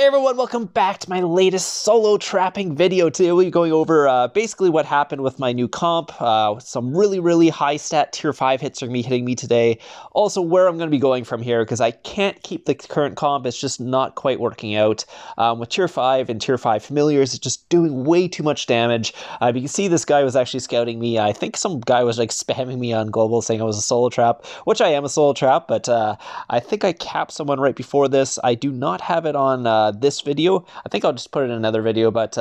Hey everyone, welcome back to my latest solo trapping video. Today we'll be going over basically what happened with my new comp. Some really high stat tier 5 hits are going to be hitting me today. Also where I'm going to be going from here because I can't keep the current comp. It's just not quite working out. With tier 5 and tier 5 familiars, it's just doing way too much damage. You can see this guy was actually scouting me. I think some guy was like spamming me on global saying I was a solo trap, which I am a solo trap, but I think I capped someone right before this. I do not have it on this video. I think I'll just put it in another video, but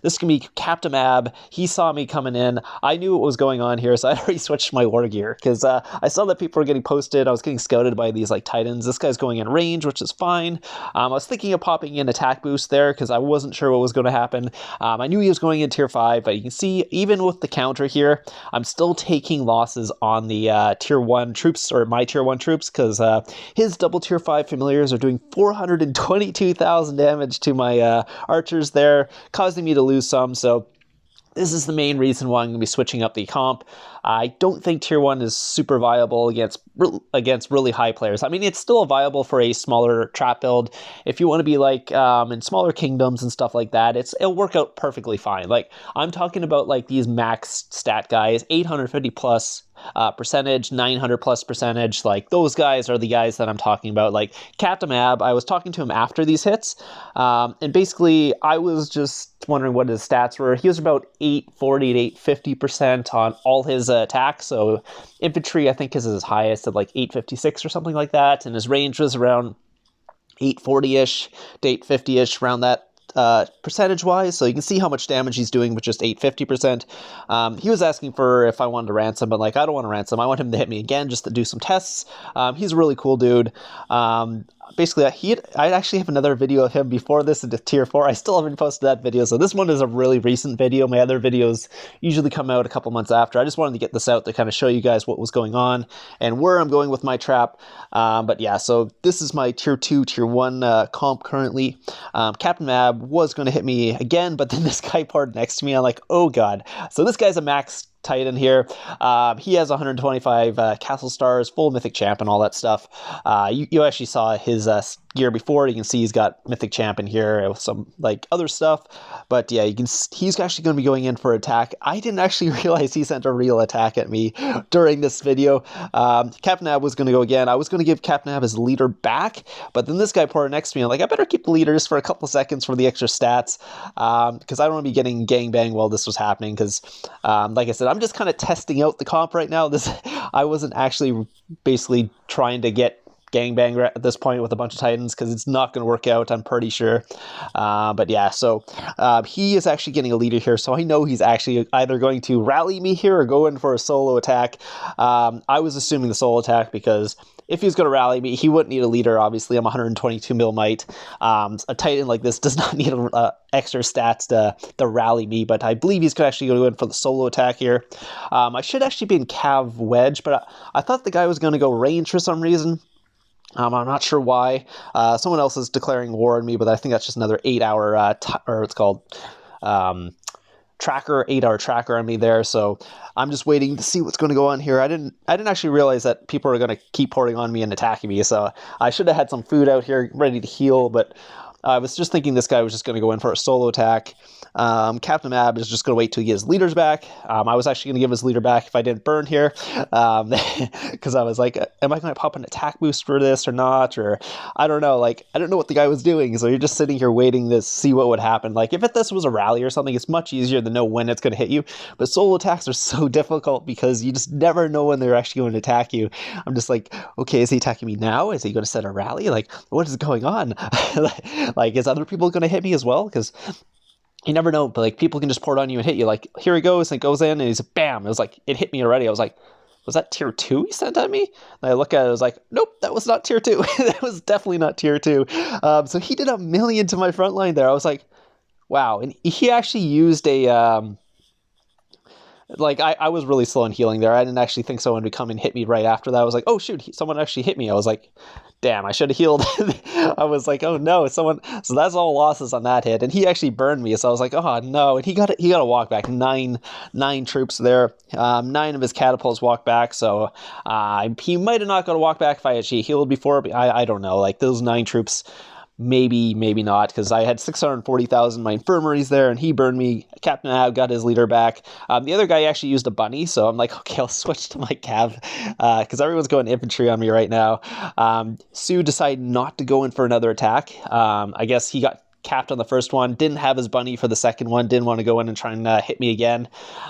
this can be Captain Ab. He saw me coming in. I knew what was going on here, so I already switched my war gear because I saw that people were getting posted. I was getting scouted by these like titans. This guy's going in range, which is fine. I was thinking of popping in attack boost there because I wasn't sure what was going to happen. I knew he was going in tier 5, but you can see even with the counter here, I'm still taking losses on the tier 1 troops, or my tier 1 troops, because his double tier 5 familiars are doing 422,000 damage to my archers there, causing me to lose some. So this is the main reason why I'm going to be switching up the comp. I don't think tier 1 is super viable against really high players. I mean, it's still viable for a smaller trap build. If you want to be like in smaller kingdoms and stuff like that, it'll work out perfectly fine. Like, I'm talking about like these max stat guys, 850 plus percentage, 900 plus percentage. Like, those guys are the guys that I'm talking about. Like Captain Ab, I was talking to him after these hits, and basically I was just wondering what his stats were. He was about 840 to 850% on all his attacks. So infantry, I think, is his highest at like 856 or something like that, and his range was around 840-ish to 850-ish, around that percentage-wise. So you can see how much damage he's doing with just 850%. He was asking for if I wanted to ransom, but like, I don't want to ransom. I want him to hit me again just to do some tests. He's a really cool dude. Basically, I actually have another video of him before this into tier 4. I still haven't posted that video, so this one is a really recent video. My other videos usually come out a couple months after. I just wanted to get this out to kind of show you guys what was going on and where I'm going with my trap. But yeah, so this is my tier 2, tier 1 comp currently. Captain Mab was going to hit me again, but then this guy poured next to me. I'm like, oh god. So this guy's a max Titan here. He has 125 castle stars, full mythic champ and all that stuff. You actually saw his gear before. You can see he's got mythic champ in here with some like other stuff. But yeah, he's actually going to be going in for attack. I didn't actually realize he sent a real attack at me during this video. Captain Ab was going to go again. I was going to give Captain Ab his leader back, but then this guy poured next to me. I'm like, I better keep the leaders for a couple seconds for the extra stats, because I don't want to be getting gangbang while this was happening. Because like I said, I'm just kind of testing out the comp right now. I wasn't actually basically trying to get gangbang at this point with a bunch of titans because it's not going to work out, I'm pretty sure. But yeah, so he is actually getting a leader here, so I know he's actually either going to rally me here or go in for a solo attack. I was assuming the solo attack because if he was going to rally me, he wouldn't need a leader. Obviously, I'm 122 mil might. A titan like this does not need extra stats to rally me, but I believe he's actually going to go in for the solo attack here. I should actually be in Cav Wedge, but I thought the guy was going to go range for some reason. I'm not sure why. Someone else is declaring war on me, but I think that's just another 8-hour, or it's called tracker, 8-hour tracker on me there. So I'm just waiting to see what's going to go on here. I didn't actually realize that people are going to keep pouring on me and attacking me. So I should have had some food out here ready to heal, but I was just thinking this guy was just going to go in for a solo attack. Captain Mab is just going to wait till he gets his leaders back. I was actually going to give his leader back if I didn't burn here, because I was like, am I going to pop an attack boost for this or not? Or I don't know. Like, I don't know what the guy was doing. So you're just sitting here waiting to see what would happen. Like, if this was a rally or something, it's much easier to know when it's going to hit you. But solo attacks are so difficult because you just never know when they're actually going to attack you. I'm just like, okay, is he attacking me now? Is he going to set a rally? Like, what is going on? Like, is other people going to hit me as well? Because you never know, but like, people can just pour it on you and hit you. Like, here he goes, and it goes in, and he's bam. It was like, it hit me already. I was like, was that tier 2 he sent at me? And I look at it, I was like, nope, that was not tier 2. That was definitely not tier 2. So he did a million to my front line there. I was like, wow. And he actually used a like, I was really slow in healing there. I didn't actually think someone would come and hit me right after that. I was like, oh shoot, someone actually hit me. I was like, damn, I should have healed. I was like, oh no, someone. So that's all losses on that hit, and he actually burned me. So I was like, oh no, and he got a walk back. Nine troops there. 9 of his catapults walked back. So he might have not got a walk back if I actually healed before. But I don't know. Like, those 9 troops maybe, maybe not, because I had 640,000 my infirmaries there, and he burned me. Captain Ab got his leader back. The other guy actually used a bunny, so I'm like, okay, I'll switch to my cav, because everyone's going infantry on me right now. Sue decided not to go in for another attack. I guess he got capped on the first one, didn't have his bunny for the second one, didn't want to go in and try and hit me again.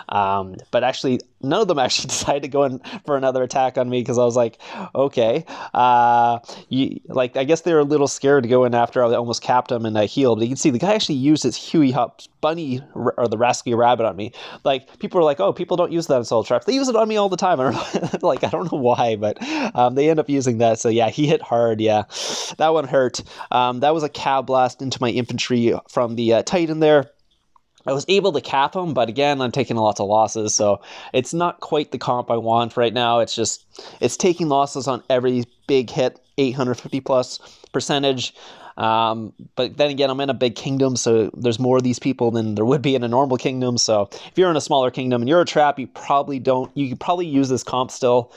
But actually, none of them actually decided to go in for another attack on me, because I was like, okay. I guess they were a little scared to go in after I almost capped him and I healed. But you can see the guy actually used his Huey Hop's bunny, or the Rascally Rabbit, on me. Like, people are like, oh, people don't use that in Solo Traps. They use it on me all the time. I don't know, I don't know why, but they end up using that. So yeah, he hit hard. Yeah, that one hurt. That was a Cav Blast into my infantry from the Titan there. I was able to cap him, but again, I'm taking lots of losses, so it's not quite the comp I want right now. It's taking losses on every big hit, 850 plus percentage. But then again, I'm in a big kingdom, so there's more of these people than there would be in a normal kingdom. So if you're in a smaller kingdom and you're a trap, you could probably use this comp still,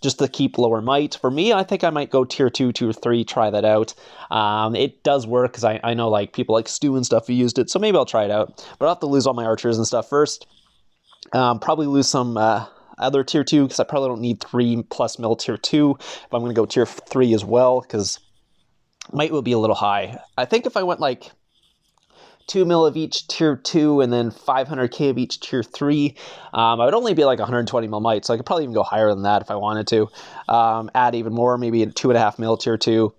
just to keep lower might. For me, I think I might go tier 2, tier 3, try that out. It does work, because I know like people like Stu and stuff who used it, so maybe I'll try it out. But I'll have to lose all my archers and stuff first. Probably lose some other tier 2, because I probably don't need 3+ mil tier 2 if I'm going to go tier 3 as well, because might will be a little high. I think if I went like 2 mil of each tier 2 and then 500k of each tier 3, I would only be like 120 mil might, so I could probably even go higher than that if I wanted to. Add even more, maybe 2.5 mil tier 2.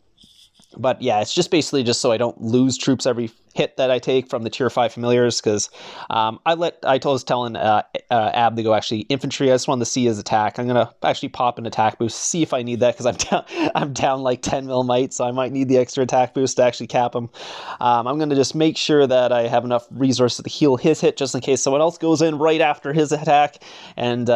But yeah, it's just basically just so I don't lose troops every hit that I take from the tier 5 familiars, because I was telling Ab to go actually infantry. I just wanted to see his attack. I'm gonna actually pop an attack boost, see if I need that, because I'm down like 10 mil might, so I might need the extra attack boost to actually cap him. I'm gonna just make sure that I have enough resources to heal his hit, just in case someone else goes in right after his attack, and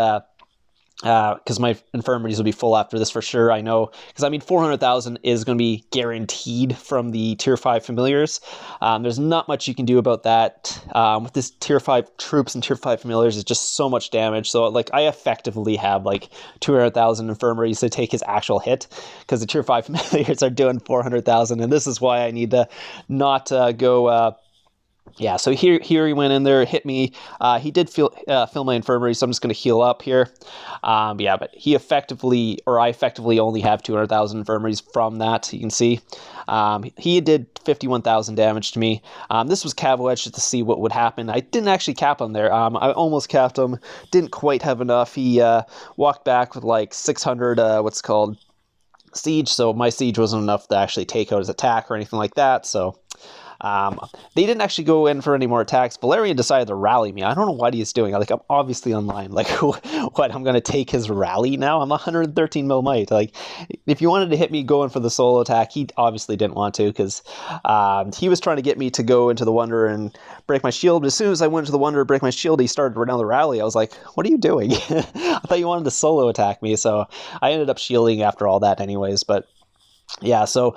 because my infirmaries will be full after this for sure, I know, because I mean 400,000 is going to be guaranteed from the tier 5 familiars. There's not much you can do about that. With this tier 5 troops and tier 5 familiars, it's just so much damage. So like I effectively have like 200,000 infirmaries to take his actual hit, because the tier 5 familiars are doing 400,000, and this is why I need to not go yeah, so here he went in there, hit me. He did fill my infirmary, so I'm just going to heal up here. Yeah, but I effectively only have 200,000 infirmaries from that, you can see. He did 51,000 damage to me. This was Cav Wedge just to see what would happen. I didn't actually cap him there. I almost capped him, didn't quite have enough. He walked back with like 600, siege, so my siege wasn't enough to actually take out his attack or anything like that, so... they didn't actually go in for any more attacks. Valerian decided to rally me. I don't know what he's doing. Like, I'm obviously online. Like, what, I'm going to take his rally now? I'm 113 mil might. Like, if you wanted to hit me going for the solo attack, he obviously didn't want to, because he was trying to get me to go into the Wonder and break my shield. But as soon as I went into the Wonder to break my shield, he started around the rally. I was like, what are you doing? I thought you wanted to solo attack me, so I ended up shielding after all that anyways, but... yeah, so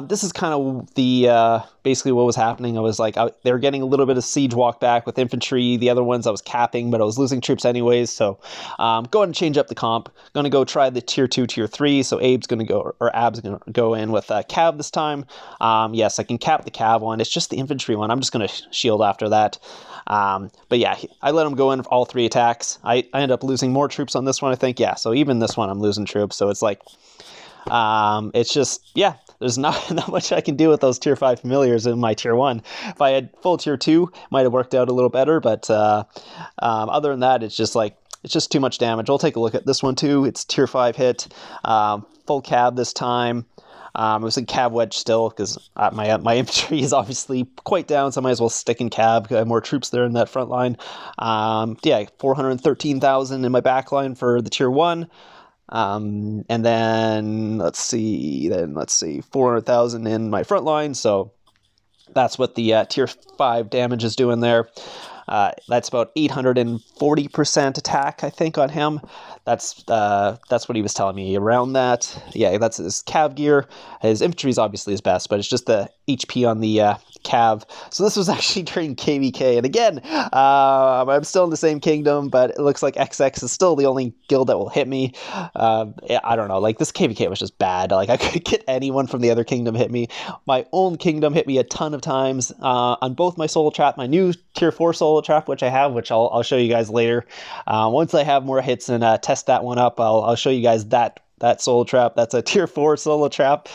this is kind of the basically what was happening. I was like, they were getting a little bit of siege walk back with infantry. The other ones I was capping, but I was losing troops anyways. So go ahead and change up the comp. Going to go try the tier 2, tier 3. So Ab's going to go in with Cav this time. Yes, I can cap the Cav one. It's just the infantry one. I'm just going to shield after that. But yeah, I let him go in for all 3 attacks. I ended up losing more troops on this one, I think. Yeah, so even this one I'm losing troops. So it's like... it's just, yeah, there's not much I can do with those tier 5 familiars in my tier 1. If I had full tier 2, might have worked out a little better, but other than that, it's just too much damage. I'll take a look at this one too. It's tier 5 hit, full Cav this time. It was in Cav Wedge still, because my infantry is obviously quite down, so I might as well stick in Cav. I have more troops there in that front line. Yeah, 413,000 in my back line for the tier 1. And then let's see, 400,000 in my front line. So that's what the tier 5 damage is doing there. That's about 840% attack, I think, on him. That's what he was telling me around that. Yeah, that's his Cav gear. His infantry is obviously his best, but it's just the HP on the Cav. So this was actually during KVK, and again, I'm still in the same kingdom, but it looks like XX is still the only guild that will hit me. I don't know, like this KVK was just bad. Like I could get anyone from the other kingdom hit me. My own kingdom hit me a ton of times on both my solo trap, my new tier 4 solo trap, which I have, which I'll show you guys later. Once I have more hits and test that one up, I'll show you guys that solo trap. That's a tier 4 solo trap.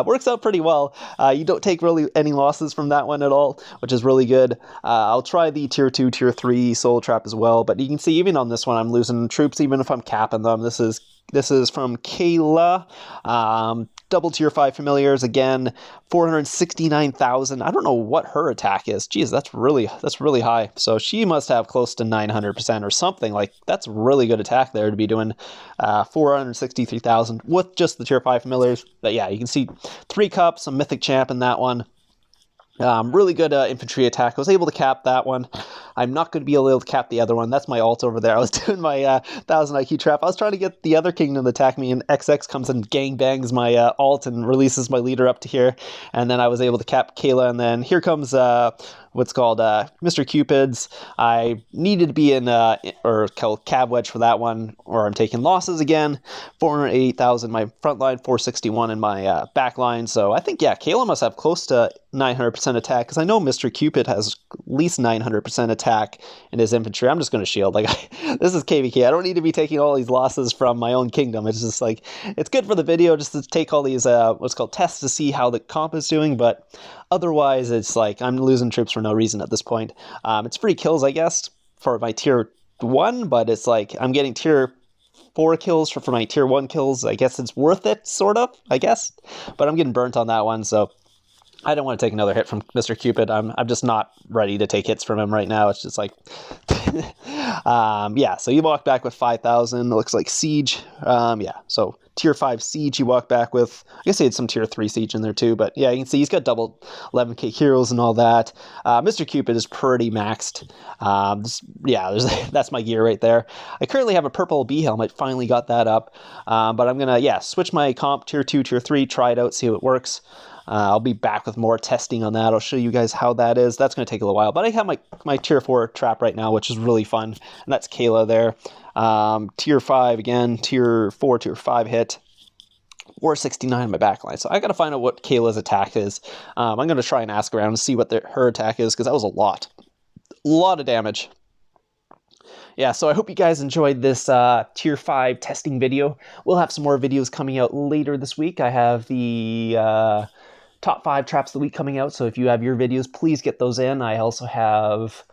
Works out pretty well. You don't take really any losses from that one at all, which is really good. I'll try the tier 2, tier 3 solo trap as well, but you can see even on this one, I'm losing troops even if I'm capping them. This is from Kayla. Double tier 5 familiars again, 469,000. I don't know what her attack is. Geez, that's really high. So she must have close to 900% or something. Like that's really good attack there to be doing 463,000 with just the tier 5 familiars. But yeah, you can see 3 cups, a mythic champ in that one. Really good infantry attack. I was able to cap that one. I'm not going to be able to cap the other one. That's my alt over there. I was doing my 1000 IQ trap. I was trying to get the other kingdom to attack me, and XX comes and gangbangs my alt and releases my leader up to here. And then I was able to cap Kayla, and then here comes what's called Mr. Cupid's. I needed to be in or Cav Wedge for that one, or I'm taking losses again. 488,000 my front line, 461 in my back line. So I think, yeah, Kayla must have close to 900% attack, because I know Mr. Cupid has at least 900% attack in his infantry. I'm just going to shield. Like, this is KVK. I don't need to be taking all these losses from my own kingdom. It's just like, it's good for the video just to take all these what's called tests to see how the comp is doing, but otherwise it's like I'm losing troops for no reason at this point. It's free kills, I guess, for my tier 1, but it's like I'm getting tier 4 kills for my tier 1 kills. I guess it's worth it, sort of, I guess, but I'm getting burnt on that one, so I don't want to take another hit from Mr. Cupid. I'm just not ready to take hits from him right now. It's just like, yeah, so you walk back with 5,000. It looks like Siege. Yeah, so tier 5 Siege you walk back with. I guess he had some tier 3 Siege in there too, but yeah, you can see he's got double 11k heroes and all that. Mr. Cupid is pretty maxed. Yeah, that's my gear right there. I currently have a purple bee helmet. Finally got that up, but I'm going to, yeah, switch my comp tier 2, tier 3, try it out, see how it works. I'll be back with more testing on that. I'll show you guys how that is. That's going to take a little while, but I have my tier 4 trap right now, which is really fun, and that's Kayla there. Tier 5 again, tier 4, tier 5 hit. 469 in my backline. So I got to find out what Kayla's attack is. I'm going to try and ask around and see what her attack is, because that was a lot of damage. Yeah, so I hope you guys enjoyed this tier 5 testing video. We'll have some more videos coming out later this week. I have the top 5 traps of the week coming out, so if you have your videos, please get those in. I also have,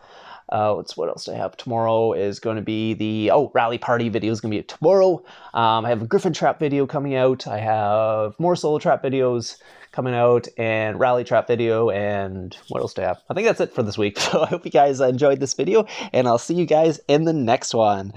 what else do I have? Tomorrow is going to be the, Rally Party video is going to be tomorrow. I have a Griffin trap video coming out. I have more solo trap videos coming out, and rally trap video, and what else do I have? I think that's it for this week. So I hope you guys enjoyed this video, and I'll see you guys in the next one.